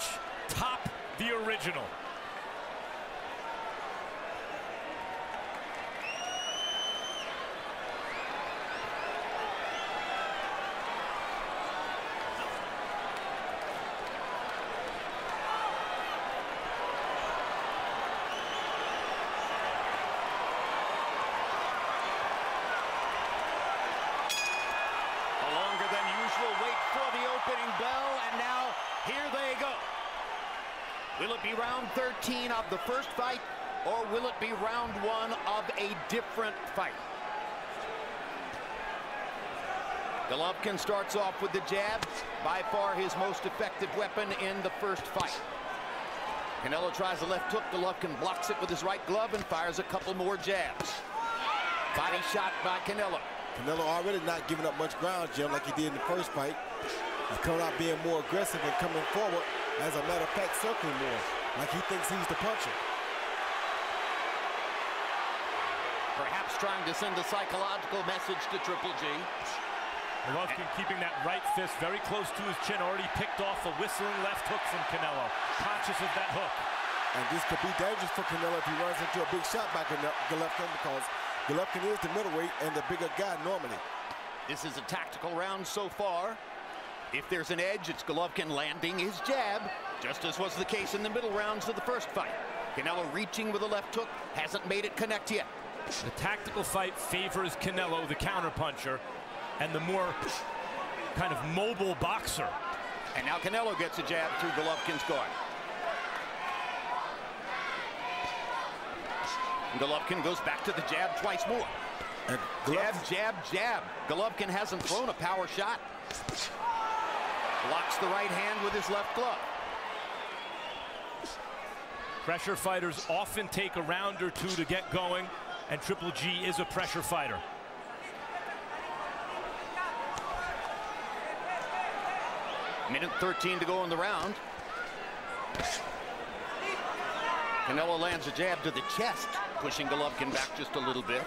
match top the original. Will it be round 13 of the first fight, or will it be round 1 of a different fight? Golovkin starts off with the jab, by far his most effective weapon in the first fight. Canelo tries the left hook. Golovkin blocks it with his right glove and fires a couple more jabs. Body shot by Canelo. Canelo already not giving up much ground, Jim, like he did in the first fight. He's coming out being more aggressive and coming forward. As a matter of fact, circling more, like he thinks he's the puncher. Perhaps trying to send a psychological message to Triple G. Golovkin keeping that right fist very close to his chin, already picked off a whistling left hook from Canelo. Conscious of that hook. And this could be dangerous for Canelo if he runs into a big shot by Golovkin, because Golovkin is the middleweight and the bigger guy normally. This is a tactical round so far. If there's an edge, it's Golovkin landing his jab, just as was the case in the middle rounds of the first fight. Canelo reaching with a left hook, hasn't made it connect yet. The tactical fight favors Canelo, the counterpuncher, and the more kind of mobile boxer. And now Canelo gets a jab through Golovkin's guard. And Golovkin goes back to the jab twice more. Jab, jab, jab. Golovkin hasn't thrown a power shot. Blocks the right hand with his left glove. Pressure fighters often take a round or two to get going, and Triple G is a pressure fighter. Minute 13 to go in the round. Canelo lands a jab to the chest, pushing Golovkin back just a little bit.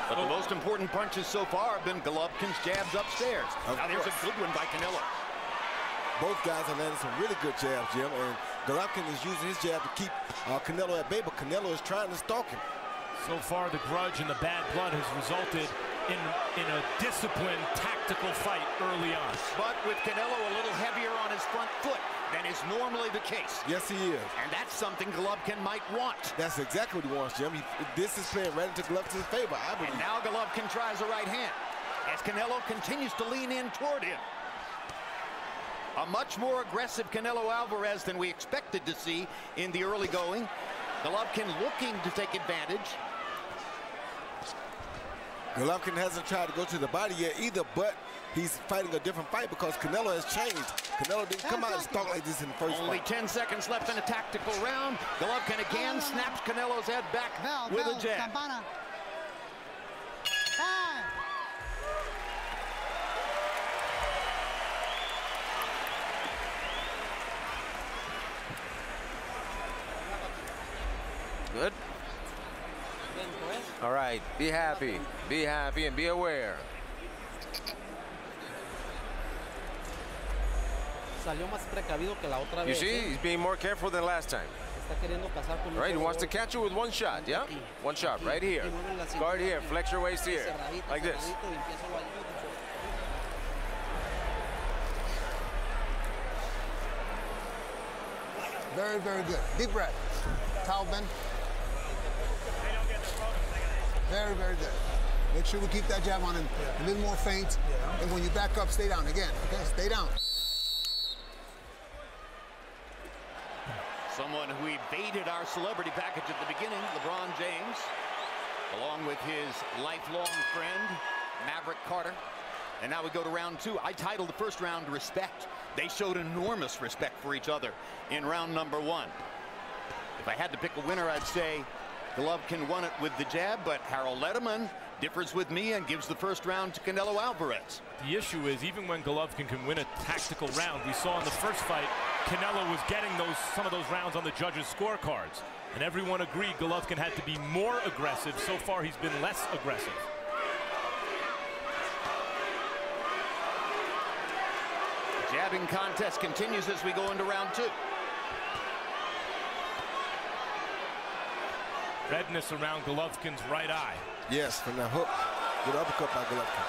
But the most important punches so far have been Golovkin's jabs upstairs. Now there's a good one by Canelo. Both guys are landing some really good jabs, Jim, and Golovkin is using his jab to keep Canelo at bay, but Canelo is trying to stalk him. So far, the grudge and the bad blood has resulted in a disciplined, tactical fight early on. But with Canelo a little heavier on his front foot than is normally the case. Yes, he is. And that's something Golovkin might want. That's exactly what he wants, Jim. This is playing right into Golovkin's favor, I believe. And now Golovkin tries a right hand as Canelo continues to lean in toward him. A much more aggressive Canelo Alvarez than we expected to see in the early going. Golovkin looking to take advantage. Golovkin hasn't tried to go to the body yet either, but he's fighting a different fight because Canelo has changed. Canelo didn't come out and stalk like this in the first fight. Only 10 seconds left in a tactical round. Golovkin again snaps Canelo's head back with a jab. Good. All right, be happy, and be aware. You see, he's being more careful than last time. All right, he wants to catch you with one shot, yeah? One shot right here. Guard here, flex your waist here, like this. Very, very good. Deep breath. Towel bend. Very, very good. Make sure we keep that jab on him. A little more feint. And when you back up, stay down again. Okay, stay down. Someone who evaded our celebrity package at the beginning, LeBron James, along with his lifelong friend, Maverick Carter. And now we go to round 2. I titled the first round Respect. They showed enormous respect for each other in round number 1. If I had to pick a winner, I'd say Golovkin won it with the jab, but Harold Letterman differs with me and gives the first round to Canelo Alvarez. The issue is, even when Golovkin can win a tactical round, we saw in the first fight, Canelo was getting some of those rounds on the judges' scorecards. And everyone agreed Golovkin had to be more aggressive. So far, he's been less aggressive. jabbing contest continues as we go into round 2. Redness around Golovkin's right eye. Yes, from that hook. Good uppercut by Golovkin.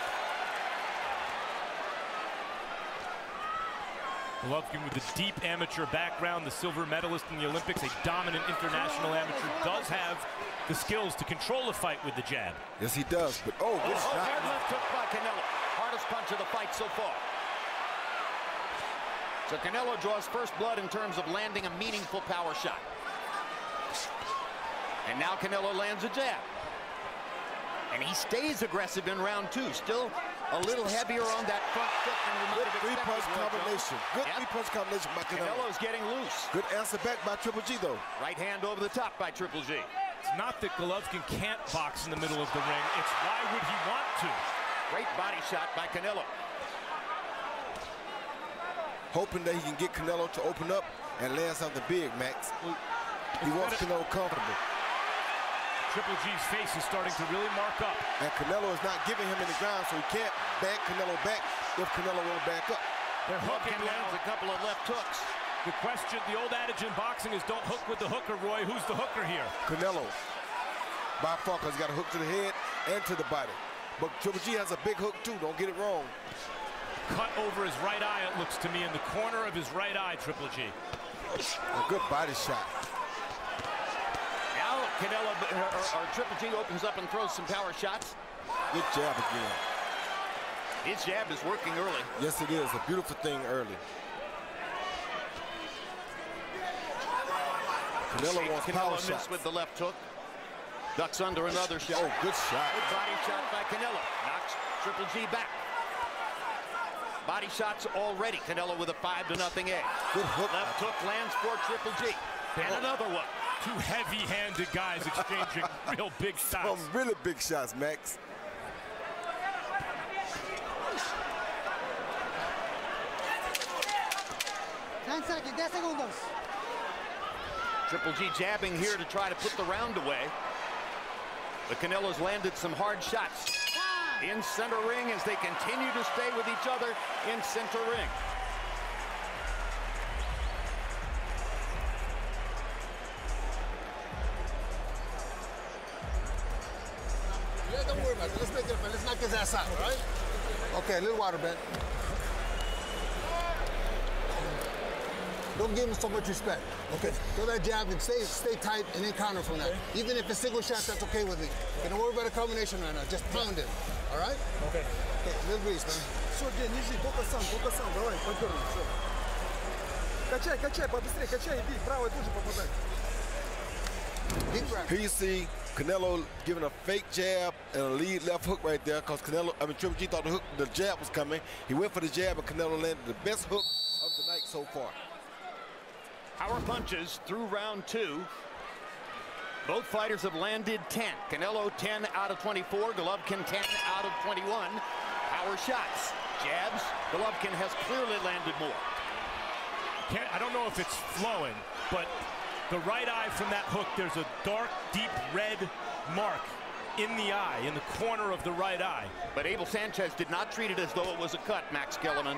Golovkin with a deep amateur background, the silver medalist in the Olympics, a dominant international amateur, does have the skills to control a fight with the jab. Yes, he does. But good shot. Hard left hook by Canelo. Hardest punch of the fight so far. So Canelo draws first blood in terms of landing a meaningful power shot. And now Canelo lands a jab. And he stays aggressive in round 2. Still a little heavier on that front foot than we might have expected. Three-punch combination. Good three-punch combination by Canelo. Canelo's getting loose. Good answer back by Triple G, though. Right hand over the top by Triple G. It's not that Golovkin can't box in the middle of the ring. It's why would he want to? Great body shot by Canelo. Hoping that he can get Canelo to open up and land something big, Max. He wants Canelo comfortable. Triple G's face is starting to really mark up. And Canelo is not giving him any ground, so he can't back Canelo back if Canelo won't back up. They're hooking lands a couple of left hooks. The question, the old adage in boxing is don't hook with the hooker, Roy. Who's the hooker here? Canelo. By far, because he's got a hook to the head and to the body. But Triple G has a big hook, too. Don't get it wrong. Cut over his right eye, it looks to me, in the corner of his right eye, Triple G. A good body shot. Now Canelo, or Triple G opens up and throws some power shots. Good jab again. His jab is working early. Yes, it is. A beautiful thing early. Canelo wants power shots. With the left hook. Ducks under another shot. Oh, good shot. Good body shot by Canelo. Knocks Triple G back. Body shots already. Canelo with a 5-0 edge. Good hook. Left hook lands for Triple G. And another one. Two heavy-handed guys exchanging real big shots. Some really big shots, Max. Triple G jabbing here to try to put the round away. But Canelo's landed some hard shots in center ring as they continue to stay with each other in center ring. Yeah, don't worry about it. Let's make it up, man. Let's knock his ass out, all right? Okay, a little water, Ben. Don't give him so much respect. Okay, throw that jab and stay tight and then counter from that. Even if it's single shots, that's okay with me. Okay, don't worry about a combination right now. Just pound it. All right? Okay. Okay, little breeze, man. Все, Дэн, держи, только сам, давай, поддерни, все. Качай, побыстрее, качай, иди, правой тоже попадай. Here you see Canelo giving a fake jab and a lead left hook right there because Triple G thought the jab was coming. He went for the jab and Canelo landed the best hook of the night so far. Power punches through round 2. Both fighters have landed 10. Canelo 10 out of 24. Golovkin 10 out of 21. Power shots. Jabs. Golovkin has clearly landed more. I don't know if it's flowing, but the right eye from that hook, there's a dark, deep red mark in the eye, in the corner of the right eye. But Abel Sanchez did not treat it as though it was a cut, Max Kellerman.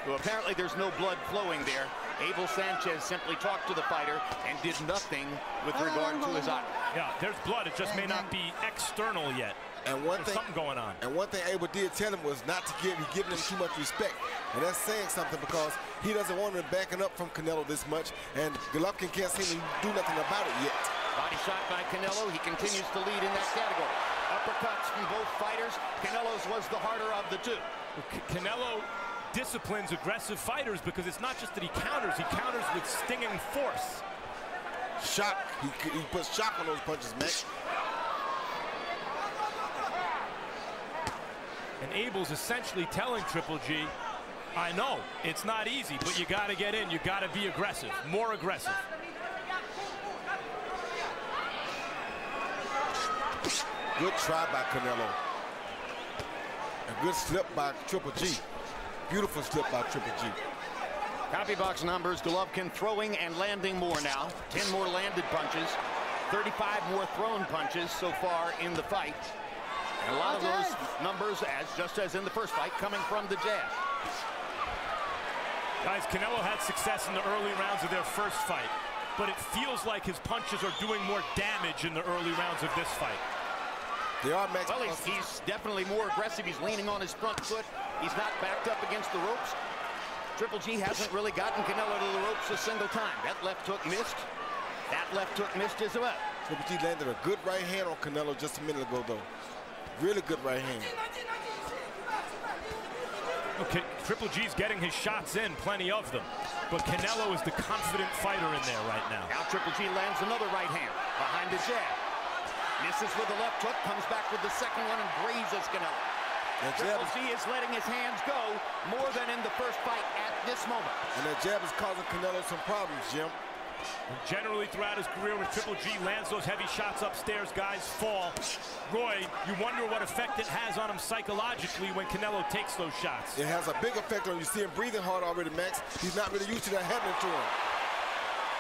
So apparently there's no blood flowing there. Abel Sanchez simply talked to the fighter and did nothing with regard to his eye. Yeah, there's blood. It just may not be external yet. And there's something going on. And one thing Abel did tell him was not to give him too much respect. And that's saying something because he doesn't want him backing up from Canelo this much. And Golovkin can't seem to do nothing about it yet. Body shot by Canelo. He continues to lead in that category. Uppercuts from both fighters. Canelo's was the harder of the two. Canelo disciplines aggressive fighters because it's not just that he counters with stinging force. Shock. He puts shock on those punches, man. And Abel's essentially telling Triple G, I know it's not easy, but you got to get in. You got to be aggressive, more aggressive. Good try by Canelo. A good slip by Triple G. Beautiful slip by Triple G. Copy box numbers, Golovkin throwing and landing more now. 10 more landed punches, 35 more thrown punches so far in the fight. And a lot of those numbers, just as in the first fight, coming from the jab. Guys, Canelo had success in the early rounds of their first fight, but it feels like his punches are doing more damage in the early rounds of this fight. They are Max. Well, he's definitely more aggressive. He's leaning on his front foot. He's not backed up against the ropes. Triple G hasn't really gotten Canelo to the ropes a single time. That left hook missed. That left hook missed as well. Triple G landed a good right hand on Canelo just a minute ago, though. Really good right hand. Okay, Triple G's getting his shots in, plenty of them. But Canelo is the confident fighter in there right now. Now Triple G lands another right hand behind the jab. Misses with the left hook, comes back with the second one and grazes Canelo. Triple G is letting his hands go more than in the first fight at this moment. And that jab is causing Canelo some problems, Jim. And generally throughout his career, when Triple G lands those heavy shots upstairs, guys fall. Roy, you wonder what effect it has on him psychologically when Canelo takes those shots. It has a big effect on him. You see him breathing hard already, Max. He's not really used to that happening to him.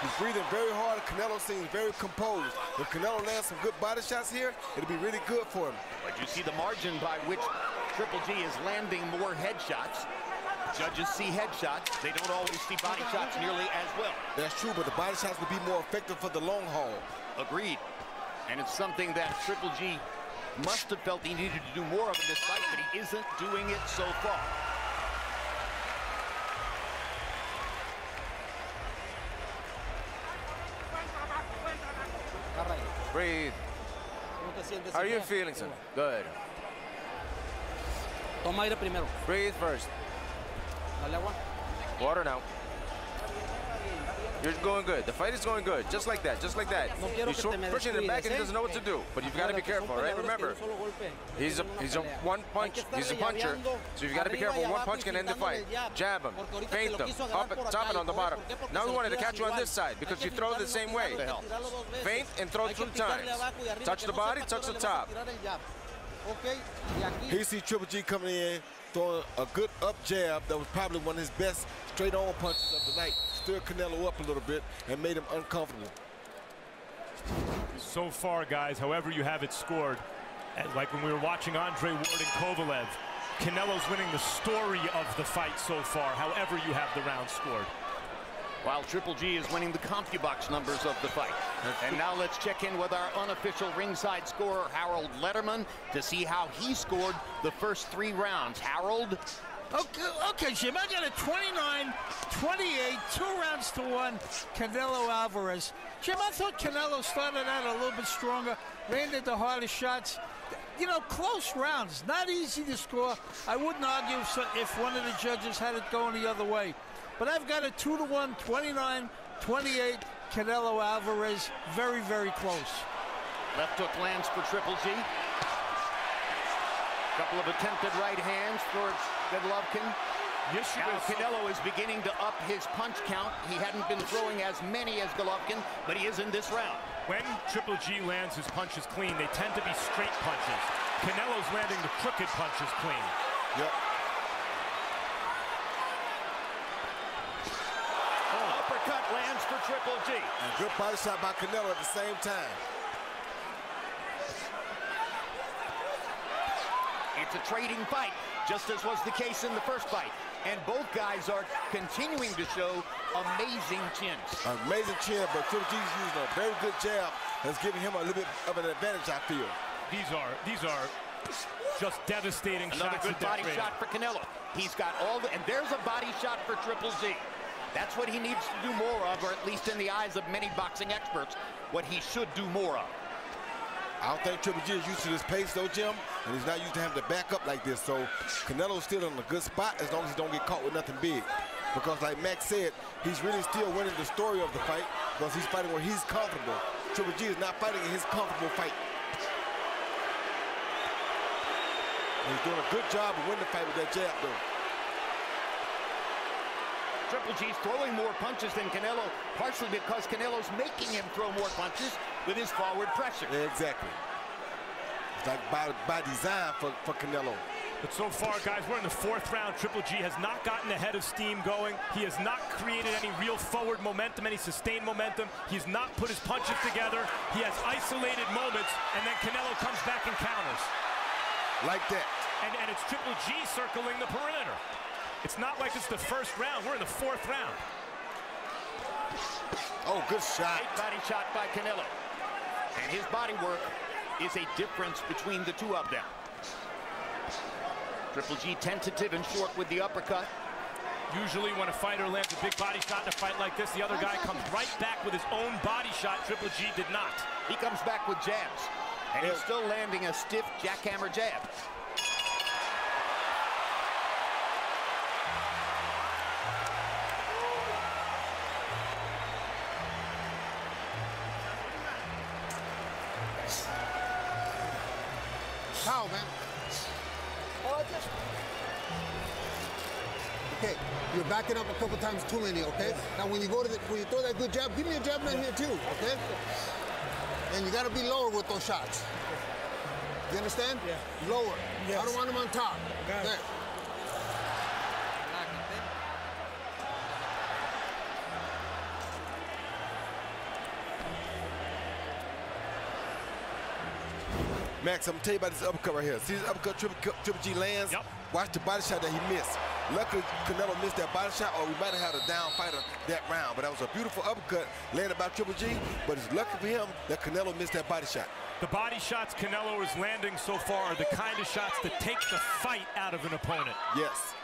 He's breathing very hard. Canelo seems very composed. If Canelo lands some good body shots here, it'll be really good for him. But you see the margin by which Triple G is landing more headshots. Judges see headshots. They don't always see body shots nearly as well. That's true, but the body shots will be more effective for the long haul. Agreed. And it's something that Triple G must have felt he needed to do more of in this fight, but he isn't doing it so far. Breathe. How are you feeling, son? Good. Toma aire primero. Breathe first. Dale agua. Water now. You're going good. The fight is going good. Just like that. Just like that. He's pushing it back and he doesn't know what to do. But you've got to be careful, right? Remember, he's a one punch. He's a puncher. So you've got to be careful. One punch can end the fight. Jab him. Feint him. Top it on the bottom. Now we wanted to catch you on this side because you throw the same way. Feint and throw 2 times. Touch the body, touch the top. Here you see Triple G coming in, throwing a good up jab that was probably one of his best straight-on punches of the night. Stirred Canelo up a little bit and made him uncomfortable. So far, guys, however you have it scored, like when we were watching Andre Ward and Kovalev, Canelo's winning the story of the fight so far, however you have the round scored. While Triple G is winning the CompuBox numbers of the fight. And now let's check in with our unofficial ringside scorer, Harold Letterman, to see how he scored the first 3 rounds. Harold? Okay, Jim, I got a 29-28, 2 rounds to 1, Canelo Alvarez. Jim, I thought Canelo started out a little bit stronger, landed the hardest shots. You know, close rounds, not easy to score. I wouldn't argue if one of the judges had it going the other way. But I've got a 2-1, 29-28, Canelo Alvarez, very, very close. Left hook lands for Triple G. Couple of attempted right hands for Golovkin. Yes, now Canelo is beginning to up his punch count. He hadn't been throwing as many as Golovkin, but he is in this round. When Triple G lands his punches clean, they tend to be straight punches. Canelo's landing the crooked punches clean. Yep. Uppercut lands for Triple G. And good body shot by Canelo at the same time. It's a trading fight, just as was the case in the first fight. And both guys are continuing to show amazing chins. Amazing chin, but Triple G's using a very good jab that's giving him a little bit of an advantage, I feel. These are just devastating shots. Another good body shot for Canelo. He's got all the, and there's a body shot for Triple G. That's what he needs to do more of, or at least in the eyes of many boxing experts, what he should do more of. I don't think Triple G is used to this pace, though, Jim, and he's not used to having to back up like this. So Canelo's still in a good spot as long as he don't get caught with nothing big. Because like Max said, he's really still winning the story of the fight because he's fighting where he's comfortable. Triple G is not fighting in his comfortable fight. And he's doing a good job of winning the fight with that jab, though. Triple G's throwing more punches than Canelo, partially because Canelo's making him throw more punches with his forward pressure. Yeah, exactly. It's like by design for Canelo. But so far, guys, we're in the 4th round. Triple G has not gotten ahead of steam going. He has not created any real forward momentum, any sustained momentum. He's not put his punches together. He has isolated moments, and then Canelo comes back and counters. Like that. And it's Triple G circling the perimeter. It's not like it's the first round. We're in the 4th round. Oh, good shot. Great body shot by Canelo. And his body work is a difference between the two of them. Triple G tentative and short with the uppercut. Usually when a fighter lands a big body shot in a fight like this, the other guy comes right back with his own body shot. Triple G did not. He comes back with jabs. And he's still landing a stiff jackhammer jab. How, man? Okay, you're backing up a couple times too many, okay? Now when you go to when you throw that good jab, give me a jab right here too, okay? And you gotta be lower with those shots. You understand? Yeah. Lower. Yes. I don't want them on top. Got it. There. Max, I'm gonna tell you about this uppercut right here. See this uppercut Triple G lands? Yep. Watch the body shot that he missed. Luckily, Canelo missed that body shot, or we might have had a down fighter that round. But that was a beautiful uppercut landed by Triple G, but it's lucky for him that Canelo missed that body shot. The body shots Canelo is landing so far are the kind of shots that take the fight out of an opponent. Yes.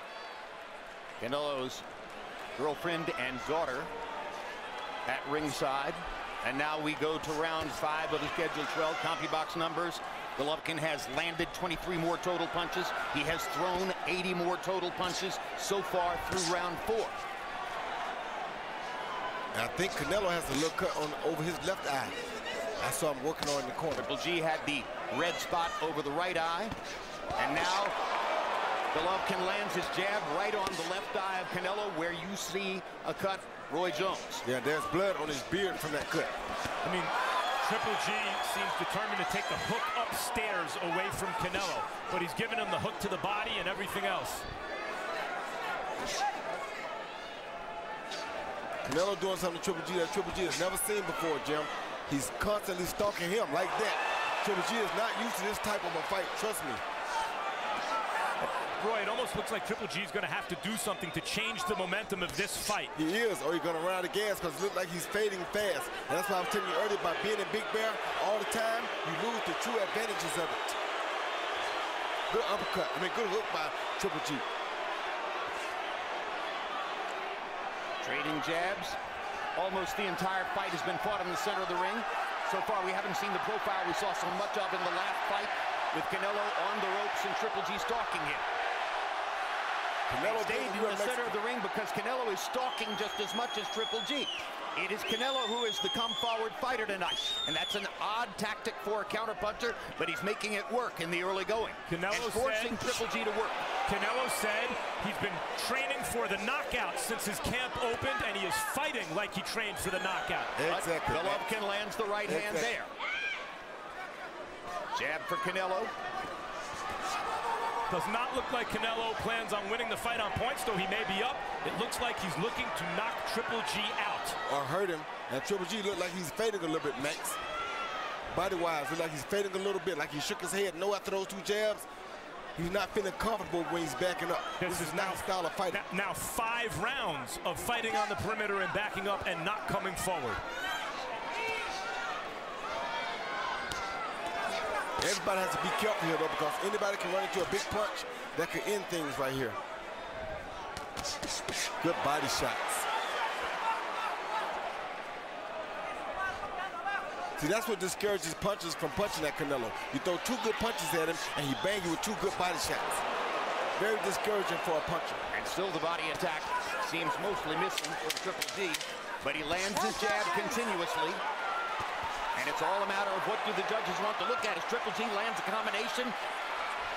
Canelo's girlfriend and daughter at ringside. And now we go to round 5 of the scheduled 12 CompuBox numbers. Golovkin has landed 23 more total punches. He has thrown 80 more total punches so far through round 4. And I think Canelo has a little cut on over his left eye. I saw him working on in the corner. Triple G had the red spot over the right eye. And now Golovkin lands his jab right on the left eye of Canelo, where you see a cut, Roy Jones. Yeah, there's blood on his beard from that cut. I mean, Triple G seems determined to take the hook upstairs away from Canelo, but he's given him the hook to the body and everything else. Canelo doing something to Triple G that Triple G has never seen before, Jim. He's constantly stalking him like that. Triple G is not used to this type of a fight, trust me. Roy, it almost looks like Triple G is going to have to do something to change the momentum of this fight. He is, or he's going to run out of gas because it looks like he's fading fast. And that's why I was telling you earlier about being in Big Bear all the time, you lose the true advantages of it. Good uppercut, good hook by Triple G. Trading jabs. Almost the entire fight has been fought in the center of the ring. So far, we haven't seen the profile we saw so much of in the last fight with Canelo on the ropes and Triple G stalking him. Canelo stayed in the center of the ring because Canelo is stalking just as much as Triple G. It is Canelo who is the come-forward fighter tonight. And that's an odd tactic for a counterpuncher, but he's making it work in the early going. Canelo and forcing Triple G to work. Canelo said he's been training for the knockout since his camp opened, and he is fighting like he trained for the knockout. Exactly. Golovkin lands the right hand there. Jab for Canelo. Does not look like Canelo plans on winning the fight on points, though he may be up. It looks like he's looking to knock Triple G out. Or hurt him. And Triple G looked like he's fading a little bit, Max. Body-wise, looked like he's fading a little bit, like he shook his head no after those 2 jabs. He's not feeling comfortable when he's backing up. This is not a style of fighting. Now 5 rounds of fighting on the perimeter and backing up and not coming forward. Everybody has to be careful here, though, because anybody can run into a big punch that could end things right here. Good body shots. See, that's what discourages punchers from punching at Canelo. You throw 2 good punches at him, and he bang you with 2 good body shots. Very discouraging for a puncher. And still the body attack seems mostly missing for Triple G, but he lands his jab continuously. And it's all a matter of what do the judges want to look at as Triple G lands a combination.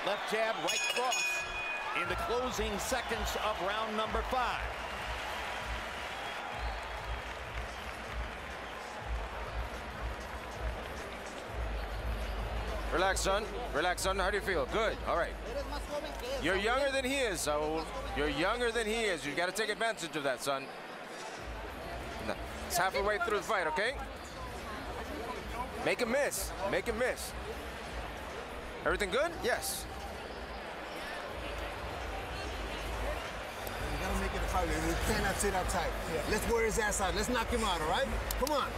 Left jab, right cross in the closing seconds of round number 5. Relax, son. Relax, son. How do you feel? Good. All right. You're younger than he is, Saul. You're younger than he is. You got to take advantage of that, son. It's halfway through the fight, okay? Make him miss. Make him miss. Everything good? Yes. outside, and we cannot sit outside. Yeah. Let's wear his ass out. Let's knock him out, all right? Come on.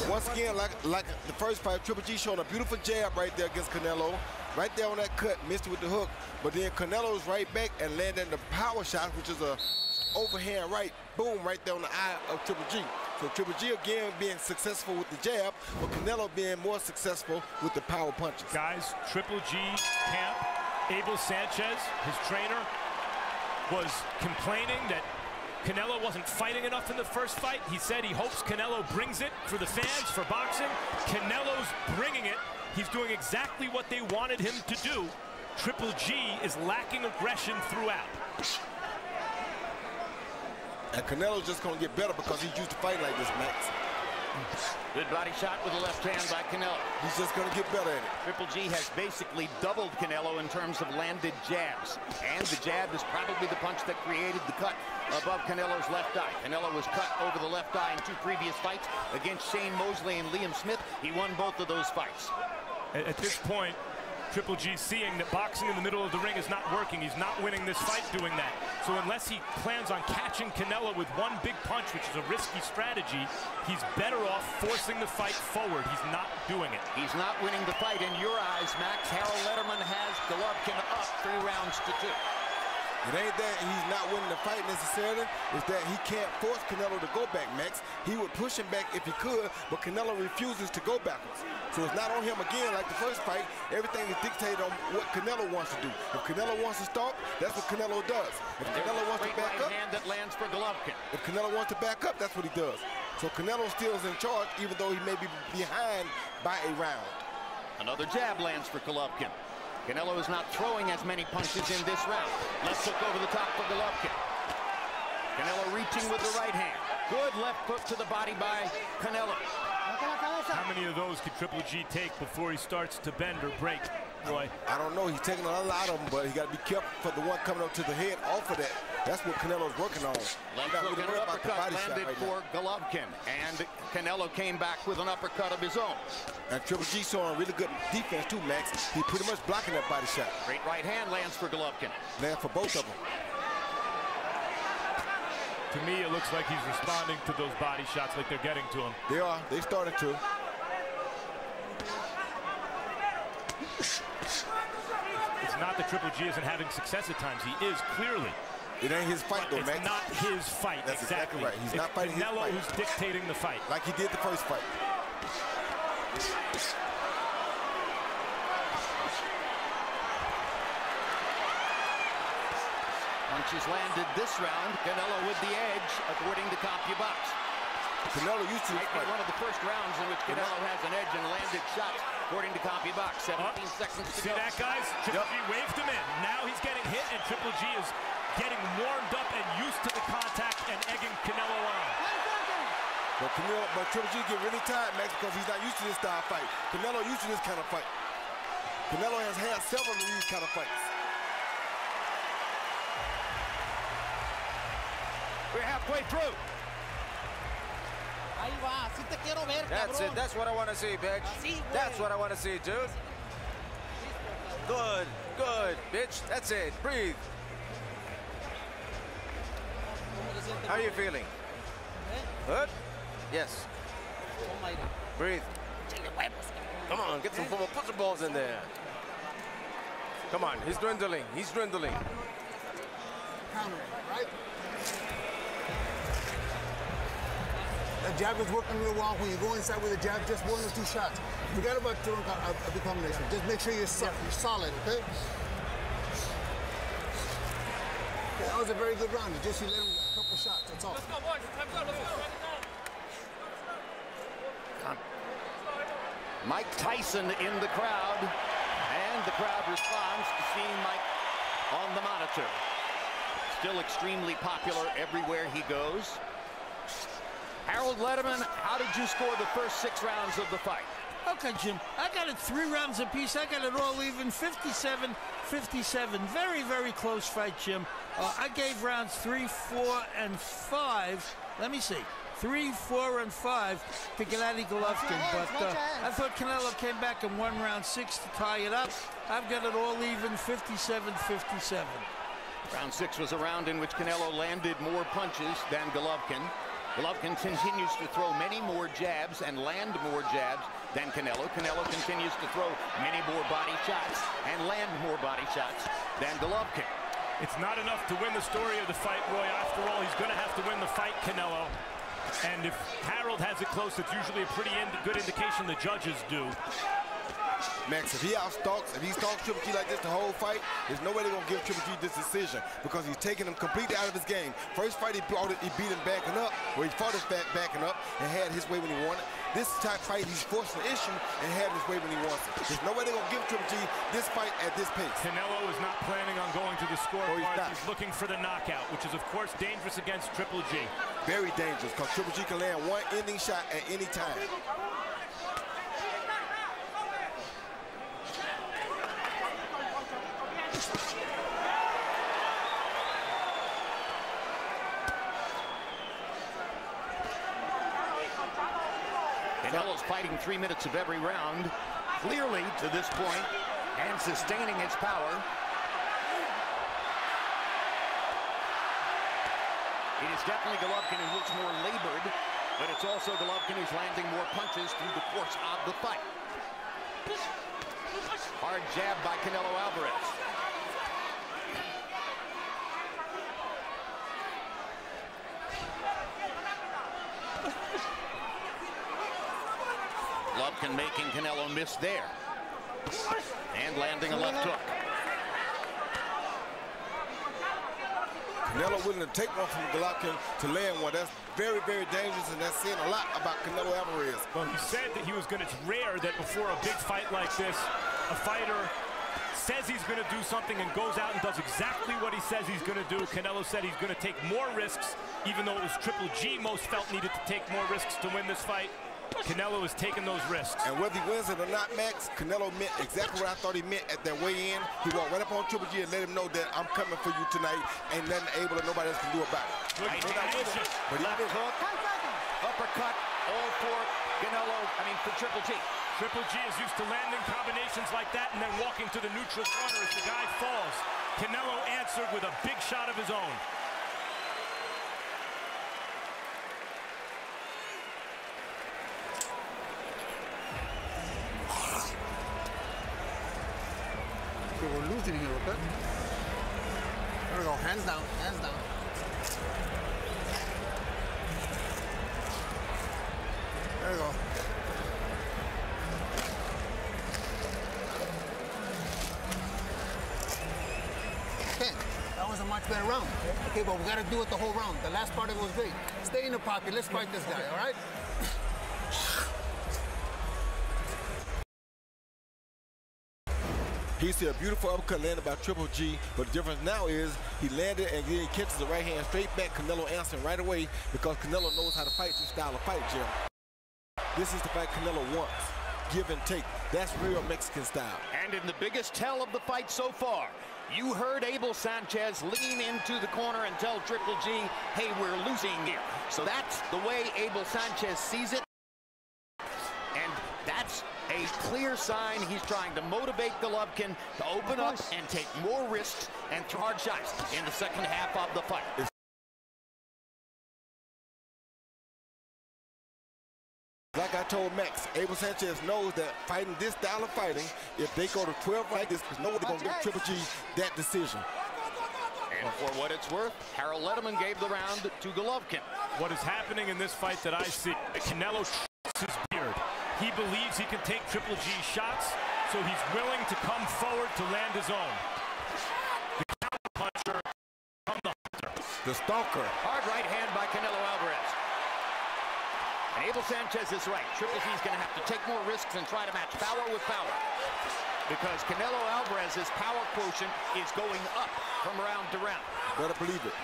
Once again, like the first fight, Triple G showing a beautiful jab right there against Canelo. Right there on that cut, missed it with the hook. But then Canelo's right back and landing the power shot, which is a overhand right, boom, right there on the eye of Triple G. So Triple G again being successful with the jab, but Canelo being more successful with the power punches. Guys, Triple G camp, Abel Sanchez, his trainer, was complaining that Canelo wasn't fighting enough in the first fight. He said he hopes Canelo brings it for the fans, for boxing. Canelo's bringing it. He's doing exactly what they wanted him to do. Triple G is lacking aggression throughout. And Canelo's just going to get better because he's used to fighting like this, Max. Good body shot with the left hand by Canelo. He's just going to get better at it. Triple G has basically doubled Canelo in terms of landed jabs. And the jab is probably the punch that created the cut above Canelo's left eye. Canelo was cut over the left eye in 2 previous fights against Shane Mosley and Liam Smith. He won both of those fights. At this point, Triple G seeing that boxing in the middle of the ring is not working. He's not winning this fight doing that. So unless he plans on catching Canelo with one big punch, which is a risky strategy, he's better off forcing the fight forward. He's not doing it. He's not winning the fight in your eyes, Max. Harold Letterman has Golovkin up 3 rounds to 2. It ain't that he's not winning the fight necessarily. It's that he can't force Canelo to go back, Max. He would push him back if he could, but Canelo refuses to go backwards. So it's not on him again like the first fight. Everything is dictated on what Canelo wants to do. If Canelo wants to stalk, that's what Canelo does. If Canelo wants to back up, hand that lands for Golovkin. If Canelo wants to back up, that's what he does. So Canelo still is in charge, even though he may be behind by a round. Another jab lands for Golovkin. Canelo is not throwing as many punches in this round. Left hook over the top for Golovkin. Canelo reaching with the right hand. Good left hook to the body by Canelo. How many of those could Triple G take before he starts to bend or break, Roy? I don't know. He's taking a lot of them, but he got to be careful for the one coming up to the head off of that. That's what Canelo's working on. Left hook and an uppercut landed for Golovkin. And Canelo came back with an uppercut of his own. And Triple G showing really good defense too, Max. He's pretty much blocking that body shot. Great right hand lands for Golovkin. Lands for both of them. To me, it looks like he's responding to those body shots like they're getting to him. They are. They started to. It's not that Triple G isn't having success at times. He is, clearly. It ain't his fight, though, Max. It's not his fight. That's exactly right. He's not fighting his fight. Canelo who's dictating the fight. Like he did the first fight. Punches landed this round. Canelo with the edge, according to CompuBox. Canelo used to fight one of the first rounds in which Canelo has an edge and landed shots, according to CompuBox. 17 seconds to go. See that, guys? Triple G waved him in. Now he's getting hit, and Triple G is getting warmed up and used to the contact and egging Canelo on. But Triple G get really tired, Max, because he's not used to this style of fight. Canelo used to this kind of fight. Canelo has had several of these kind of fights. We're halfway through. That's it. That's what I want to see, bitch. That's what I want to see, dude. Good. Good, bitch. That's it. Breathe. How are you feeling? Good? Yes. Breathe. Come on, get some football. Put the balls in there. Come on, he's dwindling. He's dwindling. Counter, right? That jab is working real well. When you go inside with a jab, just 1 or 2 shots. Forget about throwing a big combination. Just make sure you're solid, okay? That was a very good round. You let him a couple shots, that's all. Let's go, boys. Time's up. Let's go. Mike Tyson in the crowd, and the crowd responds to seeing Mike on the monitor. Still extremely popular everywhere he goes. Harold Letterman, how did you score the first 6 rounds of the fight? Okay, Jim, I got it 3 rounds apiece. I got it all even, 57-57. Very, very close fight, Jim. I gave rounds 3, 4, and 5. Let me see. 3, 4, and 5 to Gennady Golovkin. But I thought Canelo came back and won round 6 to tie it up. I've got it all even, 57-57. Round 6 was a round in which Canelo landed more punches than Golovkin. Golovkin continues to throw many more jabs and land more jabs than Canelo. Canelo continues to throw many more body shots and land more body shots than Golovkin. It's not enough to win the story of the fight, Roy. After all, he's going to have to win the fight, Canelo. And if Harold has it close, it's usually a pretty good indication the judges do. Max, if he stalks Triple G like this the whole fight, there's no way they're going to give Triple G this decision because he's taking him completely out of his game. First fight, he beat him backing up, where he fought his back backing up and had his way when he wanted. This type fight, he's forcing the issue and had his way when he wants it. There's no way they're going to give Triple G this fight at this pace. Canelo is not planning on going to the scorecard. He's looking for the knockout, which is, of course, dangerous against Triple G. Very dangerous because Triple G can land one ending shot at any time. Canelo's fighting 3 minutes of every round, clearly to this point, and sustaining its power. It is definitely Golovkin who looks more labored, but it's also Golovkin who's landing more punches through the course of the fight. Hard jab by Canelo Alvarez. Golovkin making Canelo miss there. And landing a left hook. Canelo willing to take one from Golovkin to land one. That's very, very dangerous, and that's saying a lot about Canelo Alvarez. Well, he said that it's rare that before a big fight like this, a fighter says he's going to do something and goes out and does exactly what he says he's going to do. Canelo said he's going to take more risks, even though it was Triple G most felt needed to take more risks to win this fight. Canelo is taking those risks. And whether he wins it or not, Max, Canelo meant exactly what I thought he meant at that weigh-in. He walked right up on Triple G and let him know that I'm coming for you tonight. Ain't nothing able that nobody else can do about it. Right hand, but left hook, uppercut, all for for Triple G. Triple G is used to landing combinations like that and then walking to the neutral corner as the guy falls. Canelo answered with a big shot of his own. We're losing here, okay? There we go, hands down, hands down. There we go. Okay, that was a much better round. Okay, but we gotta do it the whole round. The last part of it was great. Stay in the pocket, let's fight this guy, all right? He see a beautiful uppercut landed by Triple G, but the difference now is he landed and then he catches the right hand straight back. Canelo answering right away because Canelo knows how to fight this style of fight, Jim. This is the fight Canelo wants. Give and take. That's real Mexican style. And in the biggest tell of the fight so far, you heard Abel Sanchez lean into the corner and tell Triple G, hey, we're losing here. So that's the way Abel Sanchez sees it. And that's a clear sign he's trying to motivate Golovkin to open up and take more risks and throw hard shots in the second half of the fight. Like I told Max, Abel Sanchez knows that fighting this style of fighting, if they go to 12 like this, there's nobody's going to give Triple G that decision. And for what it's worth, Harold Letterman gave the round to Golovkin. What is happening in this fight that I see, Canelo trusts his beard. He believes he can take Triple G shots, so he's willing to come forward to land his own. The counter-puncher from the hunter. The stalker. Hard right hand by Canelo Alvarez. And Abel Sanchez is right. Triple G's going to have to take more risks and try to match power with power. Because Canelo Alvarez's power quotient is going up from round to round. Better believe it.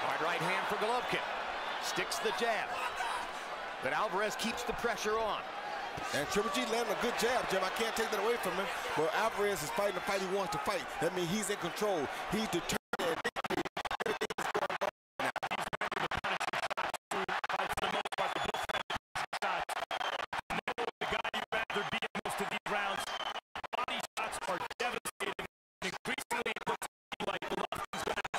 Hard right hand for Golovkin. Sticks the jab. But Alvarez keeps the pressure on. And Triple G landing a good jab, Jim. I can't take that away from him. But Alvarez is fighting the fight he wants to fight. That means he's in control. He's determined. The guy you'd rather be in most of these rounds. Body shots are devastating. Increasingly, it looks like Golovkin's going to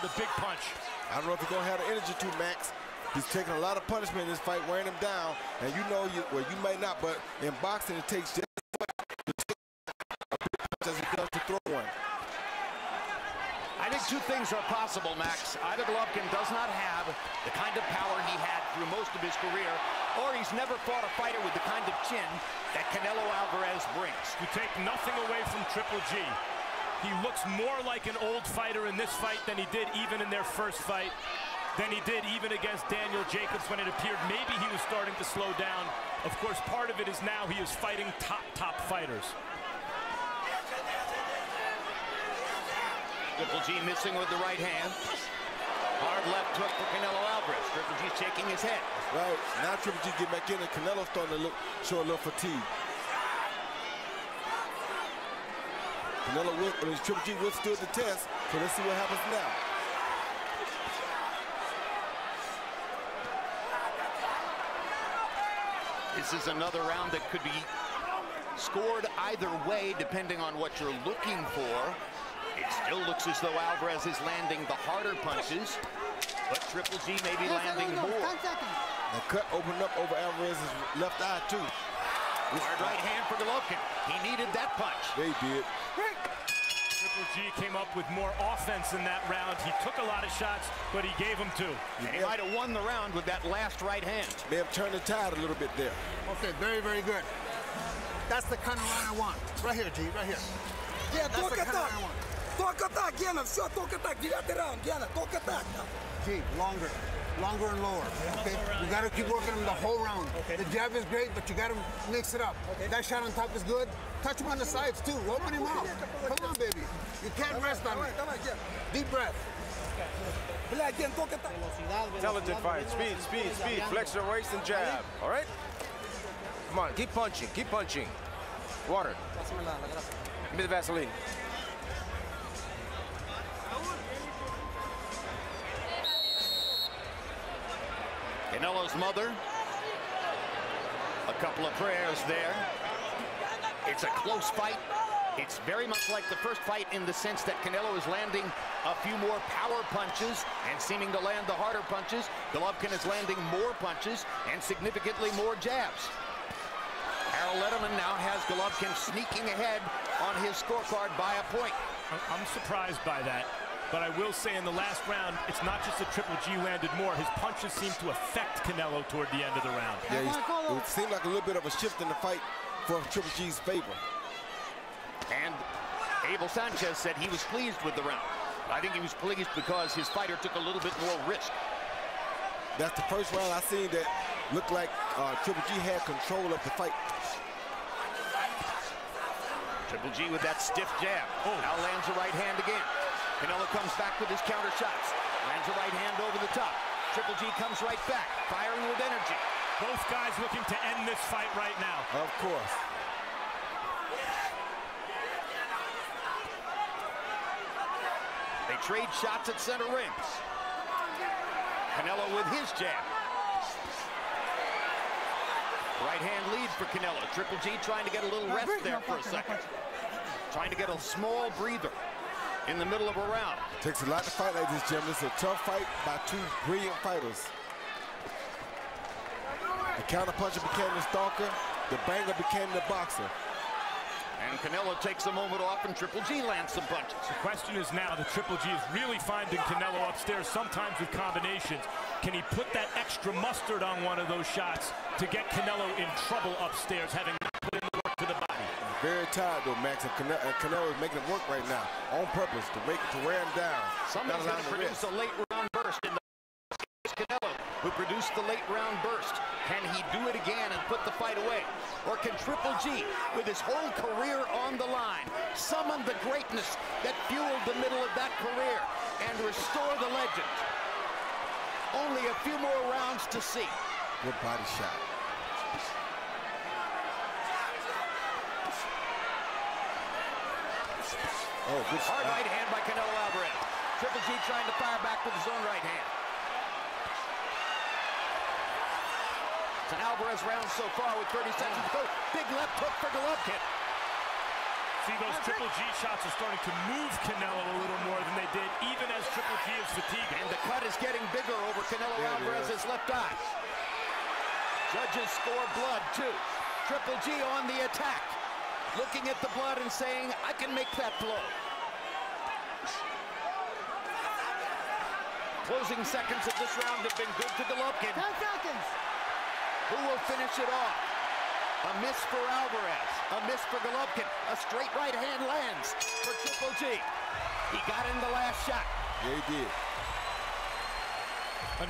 with a big punch. I don't know if he's going to have the energy to, Max. He's taking a lot of punishment in this fight, wearing him down. And you know, well, you may not, but in boxing, it takes just to take a big punch as it does to throw one. I think two things are possible, Max. Either Golovkin does not have the kind of power he had through most of his career, or he's never fought a fighter with the kind of chin that Canelo Alvarez brings. You take nothing away from Triple G. He looks more like an old fighter in this fight than he did even in their first fight, than he did even against Daniel Jacobs when it appeared maybe he was starting to slow down. Of course, part of it is now he is fighting top fighters. Triple G missing with the right hand. Hard left hook for Canelo Alvarez. Triple G shaking his head. Right. Now Triple G get back in and Canelo's starting to show a little fatigue. Triple G withstood the test, so let's see what happens now. This is another round that could be scored either way, depending on what you're looking for. It still looks as though Alvarez is landing the harder punches, but Triple G may be landing more. The cut opened up over Alvarez's left eye, too. Hard right hand for Golovkin. He needed that punch. They did. Triple G came up with more offense in that round. He took a lot of shots, but he gave them two. And he might have won the round with that last right hand. May have turned the tide a little bit there. Okay, very, very good. That's the kind of round I want. Right here, G, right here. Yeah, that's the kind of round I want. Talk attack, Gennady, все, talk attack, 9th round, Gennady, talk attack. G, longer and lower, okay? You gotta keep working him the whole round. Okay. The jab is great, but you gotta mix it up. Okay. That shot on top is good. Touch him on the sides too, open him out. Come on, baby. You can't rest on me. Deep breath. Intelligent fight, speed, flex your waist and jab, all right? Come on, keep punching. Water. Give me the Vaseline. Canelo's mother, a couple of prayers there. It's a close fight. It's very much like the first fight in the sense that Canelo is landing a few more power punches and seeming to land the harder punches. Golovkin is landing more punches and significantly more jabs. Harold Letterman now has Golovkin sneaking ahead on his scorecard by a point. I'm surprised by that. But I will say in the last round, it's not just that Triple G landed more. His punches seemed to affect Canelo toward the end of the round. Yeah, it seemed like a little bit of a shift in the fight for Triple G's favor. And Abel Sanchez said he was pleased with the round. I think he was pleased because his fighter took a little bit more risk. That's the first round I seen that looked like Triple G had control of the fight. Triple G with that stiff jab. Now lands a right hand again. Canelo comes back with his counter shots. Lands a right hand over the top. Triple G comes right back, firing with energy. Both guys looking to end this fight right now. Of course. They trade shots at center rings. Canelo with his jab. Right hand lead for Canelo. Triple G trying to get a little rest there for a second. Trying to get a small breather in the middle of a round. Takes a lot to fight like this, Jim. It's a tough fight by two brilliant fighters. The counter puncher became the stalker. The banger became the boxer. And Canelo takes a moment off and Triple G lands some punches. The question is now that Triple G is really finding Canelo upstairs, sometimes with combinations. Can he put that extra mustard on one of those shots to get Canelo in trouble upstairs, having not put in the work to the body? Very tired though, Max, and Canelo is making him work right now on purpose to wear him down. Somebody's going to produce a late round burst in the Canelo, who produced the late round burst. Can he do it again and put the fight away? Or can Triple G, with his whole career on the line, summon the greatness that fueled the middle of that career and restore the legend? Only a few more rounds to see. Good body shot. Oh, good shot. Hard right hand by Canelo Alvarez. Triple G trying to fire back with his own right hand. It's an Alvarez round so far with 30 seconds to go. Big left hook for Golovkin. See, those Triple G shots are starting to move Canelo a little more than they did, even as Triple G is fatigued. And the cut is getting bigger over Canelo Alvarez's left eye. Judges score blood, too. Triple G on the attack, looking at the blood and saying, I can make that flow. Closing seconds of this round have been good to Golovkin. 10 seconds. Who will finish it off? A miss for Alvarez, a miss for Golovkin. A straight right hand lands for Triple G. He got in the last shot. Yeah, he did.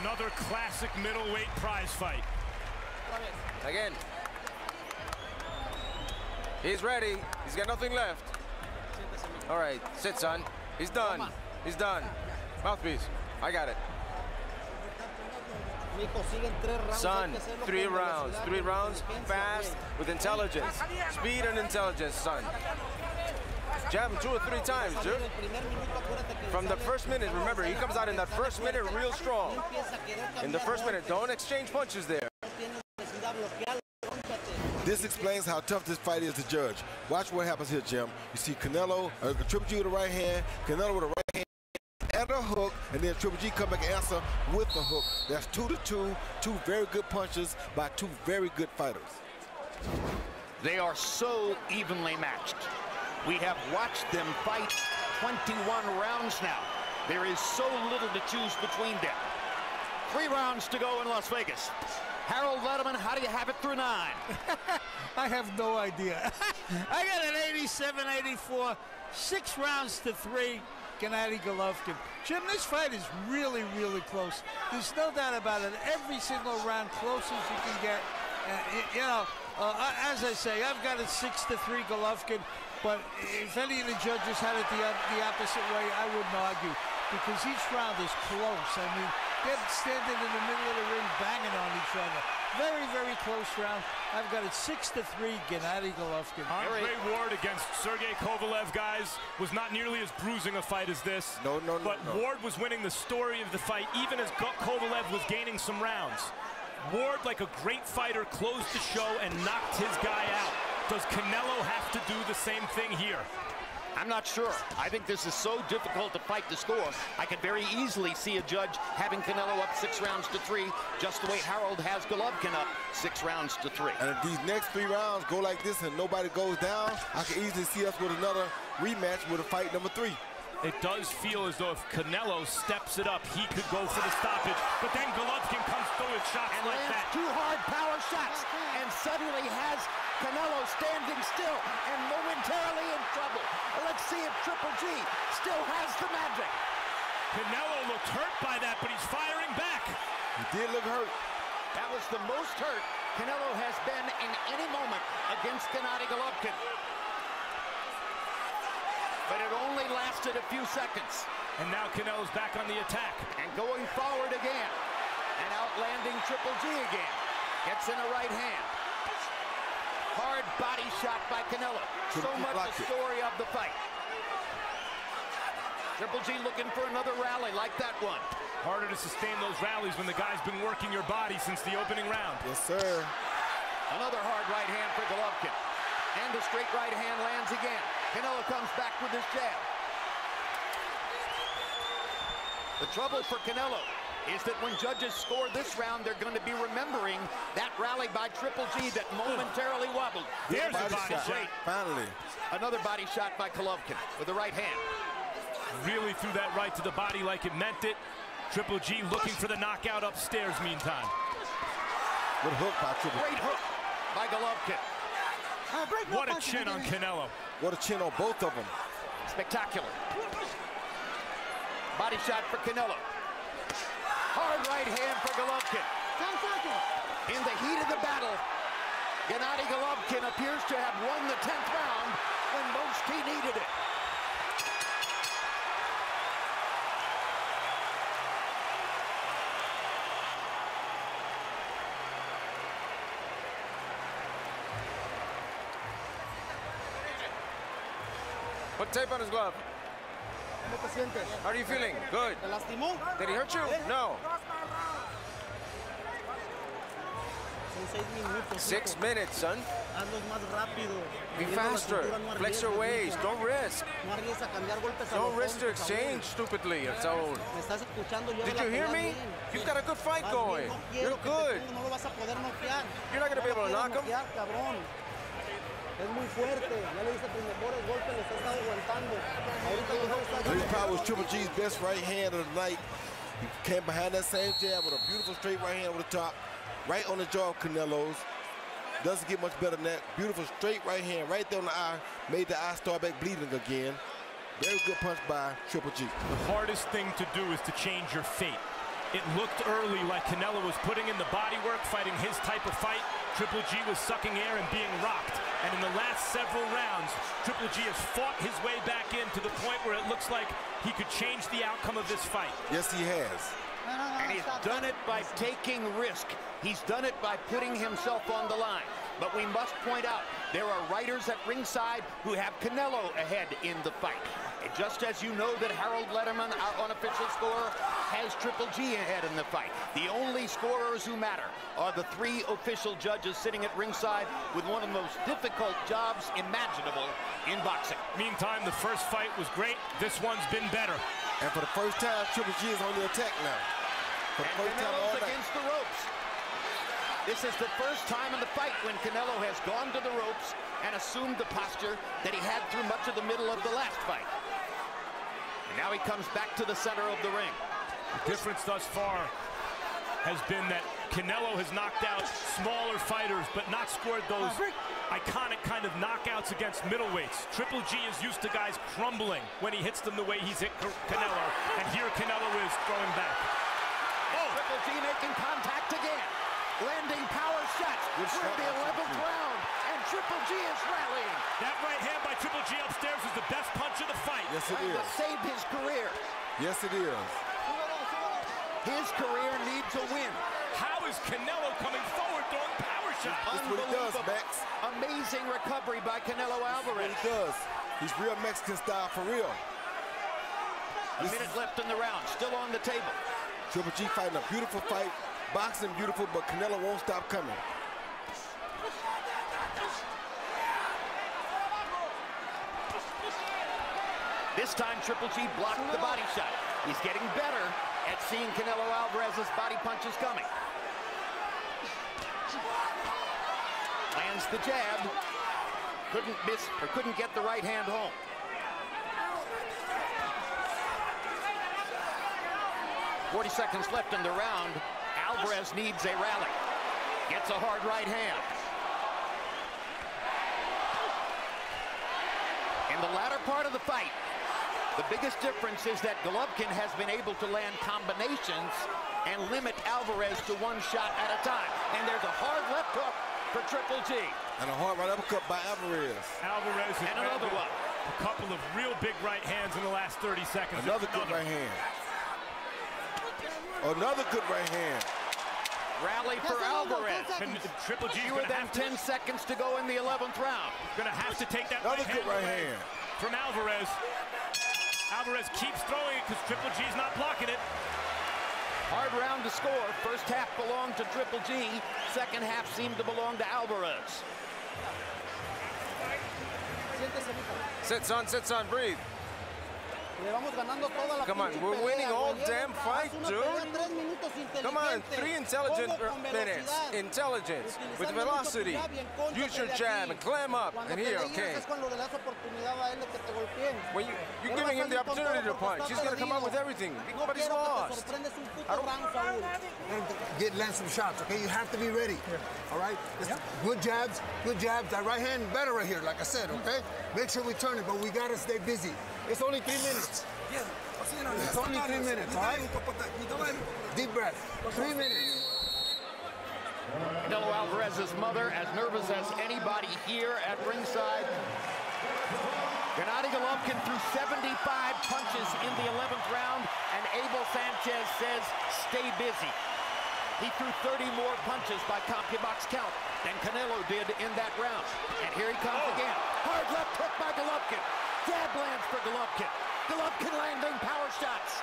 Another classic middleweight prize fight. Again. He's ready. He's got nothing left. All right, sit, son. He's done. He's done. Mouthpiece. I got it. Son, 3 rounds. 3 rounds, fast, with intelligence. Speed and intelligence, son. Jab him 2 or 3 times, dude. From the first minute, remember, he comes out in that first minute real strong. In the first minute, don't exchange punches there. This explains how tough this fight is to judge. Watch what happens here, Jim. You see Canelo, Triple G with the right hand, Canelo with the right hand, and a hook, and then Triple G come back and answer with the hook. That's 2-2, 2 very good punches by 2 very good fighters. They are so evenly matched. We have watched them fight 21 rounds now. There is so little to choose between them. 3 rounds to go in Las Vegas. Harold Letterman, how do you have it through 9? I have no idea. I got an 87-84, 6 rounds to 3. Gennady Golovkin. Jim, this fight is really, really close. There's no doubt about it. Every single round, close as you can get. As I say, I've got it 6-3 Golovkin. But if any of the judges had it the opposite way, I wouldn't argue, because each round is close. I mean, they're standing in the middle of the ring banging on each other. Very, very close round. I've got it 6-3 Gennady Golovkin. Andre Ward against Sergey Kovalev, guys, was not nearly as bruising a fight as this. No. But Ward was winning the story of the fight, even as Kovalev was gaining some rounds. Ward, like a great fighter, closed the show and knocked his guy out. Does Canelo have to do the same thing here? I'm not sure. I think this is so difficult to fight the score. I could very easily see a judge having Canelo up 6 rounds to 3, just the way Harold has Golovkin up 6 rounds to 3. And if these next 3 rounds go like this and nobody goes down, I can easily see us with another rematch with a fight number 3. It does feel as though if Canelo steps it up, he could go for the stoppage. But then Golovkin comes through with shots and like lands that. 2 hard power shots, and suddenly has Canelo standing still and momentarily in trouble. Let's see if Triple G still has the magic. Canelo looked hurt by that, but he's firing back. He did look hurt. That was the most hurt Canelo has been in any moment against Gennady Golovkin. But it only lasted a few seconds. And now Canelo's back on the attack. And going forward again. And outlanding Triple G again. Gets in a right hand. Hard body shot by Canelo. So much the story of the fight. Triple G looking for another rally like that one. Harder to sustain those rallies when the guy's been working your body since the opening round. Yes, sir. Another hard right hand for Golovkin. And a straight right hand lands again. Canelo comes back with his jab. The trouble for Canelo is that when judges score this round, they're going to be remembering that rally by Triple G that momentarily wobbled. There's a body shot. Finally. Another body shot by Golovkin with the right hand. Really threw that right to the body like it meant it. Triple G looking for the knockout upstairs meantime. Good hook by Triple G. Great hook by Golovkin. What a chin on Canelo. What a chin on both of them. Spectacular. Body shot for Canelo. Hard right hand for Golovkin. 10 seconds. In the heat of the battle, Gennady Golovkin appears to have won the 10th round when most he needed it. Put tape on his glove. How are you feeling? Good. Did he hurt you? No. 6 minutes, son. Be faster. Flex your waist. Don't risk. Don't risk to exchange stupidly. So, did you hear me? You've got a good fight going. You're good. You're not going to be able to knock him. This probably was Triple G's best right hand of the night. He came behind that same jab with a beautiful straight right hand over the top, right on the jaw of Canelo's. Doesn't get much better than that. Beautiful straight right hand right there on the eye. Made the eye start back bleeding again. Very good punch by Triple G. The hardest thing to do is to change your fate. It looked early like Canelo was putting in the body work, fighting his type of fight. Triple G was sucking air and being rocked. And in the last several rounds, Triple G has fought his way back in to the point where it looks like he could change the outcome of this fight. Yes, he has. And he's done it by taking risk. He's done it by putting himself on the line. But we must point out, there are writers at ringside who have Canelo ahead in the fight. And just as you know that Harold Letterman, our unofficial scorer, has Triple G ahead in the fight. The only scorers who matter are the 3 official judges sitting at ringside with one of the most difficult jobs imaginable in boxing. Meantime, the first fight was great. This one's been better. And for the first time, Triple G is on the attack now. For the first time all night. Against the ropes. This is the first time in the fight when Canelo has gone to the ropes and assumed the posture that he had through much of the middle of the last fight. And now he comes back to the center of the ring. The difference thus far has been that Canelo has knocked out smaller fighters, but not scored those iconic kind of knockouts against middleweights. Triple G is used to guys crumbling when he hits them the way he's hit Canelo, and here Canelo is throwing back. Oh! Triple G making contact again. Landing power shots through the 11th round, and Triple G is rallying. That right hand by Triple G upstairs is the best punch of the fight. Yes, it is. To save his career. Yes, it is. His career needs a win. How is Canelo coming forward throwing power shots? That's what he does, Max. Amazing recovery by Canelo Alvarez. That's what he does. He's real Mexican style for real. A minute left in the round, still on the table. Triple G fighting a beautiful fight. Boxing beautiful, but Canelo won't stop coming. This time, Triple G blocked the body shot. He's getting better at seeing Canelo Alvarez's body punches coming. Lands the jab. Couldn't miss, or couldn't get the right hand home. "40 seconds left in the round. Alvarez needs a rally. Gets a hard right hand. In the latter part of the fight, the biggest difference is that Golovkin has been able to land combinations and limit Alvarez to one shot at a time. And there's a hard left hook for Triple G. And a hard right uppercut by Alvarez. Alvarez has and another one. A couple of real big right hands in the last 30 seconds. Another good right hand. Another good right hand. Rally for Alvarez. And Triple G fewer than 10 seconds to go in the 11th round. Gonna have to take that another good right hand from Alvarez. Alvarez keeps throwing it because Triple G's not blocking it. Hard round to score. First half belonged to Triple G. Second half seemed to belong to Alvarez. Sit, son, breathe. Come on, we're winning all damn fight, dude. Come on, 3 intelligent minutes. Intelligence with velocity. Use your jab and clam up. And here, okay. When you're giving him the opportunity to punch, he's going to come up with everything. But he's lost. Land some shots, okay? You have to be ready. All right? Good jabs, good jabs. That right hand better right here, like I said, okay? Make sure we turn it, but we got to stay busy. It's only 3 minutes. It's only 3 minutes, all right? Deep breath. 3 minutes. Canelo Alvarez's mother, as nervous as anybody here at ringside. Gennady Golovkin threw 75 punches in the 11th round, and Abel Sanchez says, stay busy. He threw 30 more punches by CompuBox count than Canelo did in that round. And here he comes again. Hard left hook by Golovkin. Jab lands for Golovkin. Golovkin landing power shots.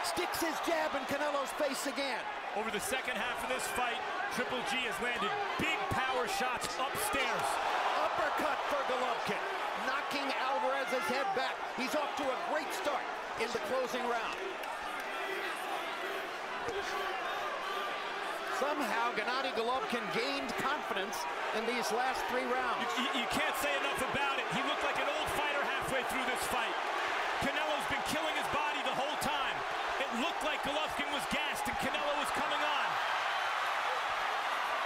Sticks his jab in Canelo's face again. Over the second half of this fight, Triple G has landed big power shots upstairs. Uppercut for Golovkin, knocking Alvarez's head back. He's off to a great start in the closing round. Somehow, Gennady Golovkin gained confidence in these last 3 rounds. You can't say enough about it. He looked like an old fighter halfway through this fight. Canelo's been killing his body the whole time. It looked like Golovkin was gassed and Canelo was coming on.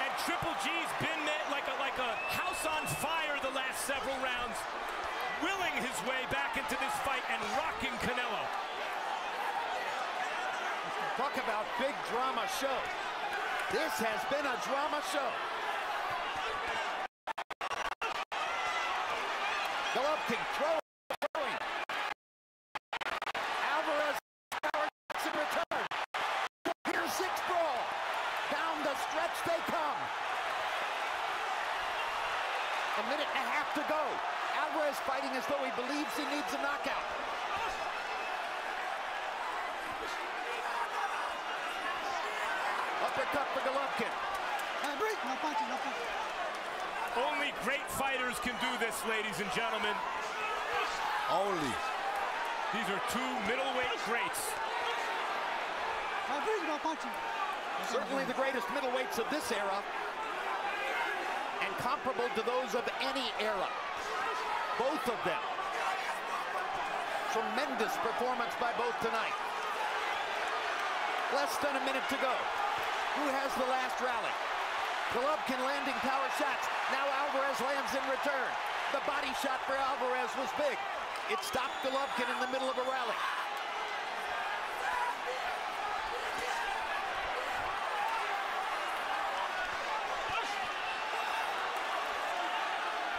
And Triple G's been like a house on fire the last several rounds, willing his way back into this fight and rocking Canelo. Talk about big drama show. This has been a drama show. Golovkin throwing. Alvarez power shots in return. Here's 6 brawl. Down the stretch they come. A minute and a half to go. Alvarez fighting as though he believes he needs a knockout. Uppercut for Golovkin. Only great fighters can do this, ladies and gentlemen. Only. These are 2 middleweight greats. Certainly the greatest middleweights of this era, and comparable to those of any era. Both of them. Tremendous performance by both tonight. Less than a minute to go. Who has the last rally? Golovkin landing power shots. Now Alvarez lands in return. The body shot for Alvarez was big. It stopped Golovkin in the middle of a rally.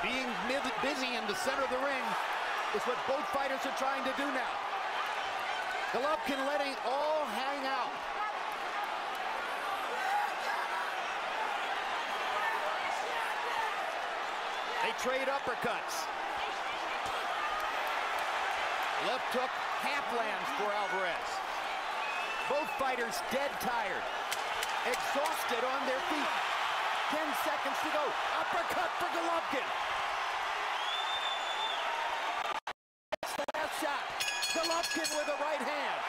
Being busy in the center of the ring is what both fighters are trying to do now. Golovkin letting it all hang out. They trade uppercuts. Left hook, half lands for Alvarez. Both fighters dead tired, exhausted on their feet. 10 seconds to go. Uppercut for Golovkin. That's the last shot. Golovkin with a right hand.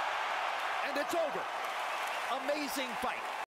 And it's over. Amazing fight.